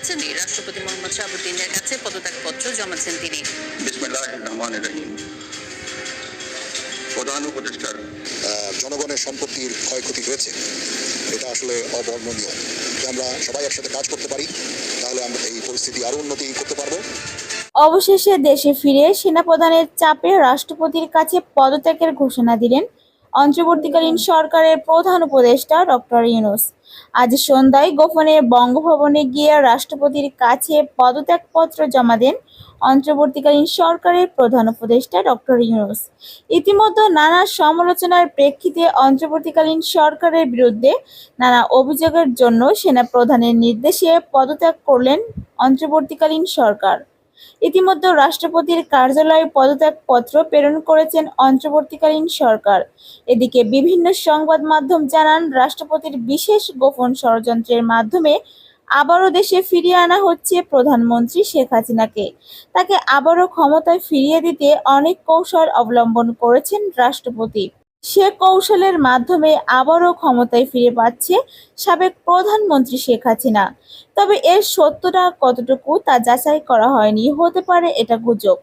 যাচ্ছেন রাষ্ট্রপতি মোহাম্মদ শাহাবুদ্দিনের কাছে পদত্যাগপত্র জমাচ্ছেন তিনি। বিসমিল্লাহির রহমানির রহিম। প্রধান উপদেষ্টার জনগণের সম্পত্তির ক্ষয়ক্ষতি হয়েছে, এটা আসলে অবর্ণনীয়। আমরা সবাই একসাথে কাজ করতে পারি, তাহলে আমরা এই পরিস্থিতি আরো উন্নতি করতে পারবো। অবশেষে দেশে ফিরে সেনাপ্রধানের চাপে রাষ্ট্রপতির কাছে পদত্যাগের ঘোষণা দিলেন অন্তর্বর্তীকালীন সরকারের প্রধান উপদেষ্টা ডক্টর ইউনূস। আজ সন্ধ্যায় গোপনে বঙ্গভবনে গিয়ে রাষ্ট্রপতির কাছে পদত্যাগপত্র জমা দেন অন্তর্বর্তীকালীন সরকারের প্রধান উপদেষ্টা ডক্টর ইউনূস। ইতিমধ্যে নানা সমালোচনার প্রেক্ষিতে অন্তর্বর্তীকালীন সরকারের বিরুদ্ধে নানা অভিযোগের জন্য সেনাপ্রধানের নির্দেশে পদত্যাগ করলেন অন্তর্বর্তীকালীন সরকার। ইতিমধ্যে রাষ্ট্রপতির কার্যালয়ে পদত্যাগপত্র প্রেরণ করেছেন অন্তর্বর্তীকালীন সরকার। এদিকে বিভিন্ন সংবাদ মাধ্যম জানান, রাষ্ট্রপতির বিশেষ গোপন ষড়যন্ত্রের মাধ্যমে আবারও দেশে ফিরিয়ে আনা হচ্ছে প্রধানমন্ত্রী শেখ হাসিনাকে। তাকে আবারও ক্ষমতায় ফিরিয়ে দিতে অনেক কৌশল অবলম্বন করেছেন রাষ্ট্রপতি। সে কৌশলের মাধ্যমে আবারও ক্ষমতায় ফিরে পাচ্ছে সাবেক প্রধানমন্ত্রী শেখ হাসিনা। তবে এর সত্যতা কতটুকু তা যাচাই করা হয়নি, হতে পারে এটা গুজব।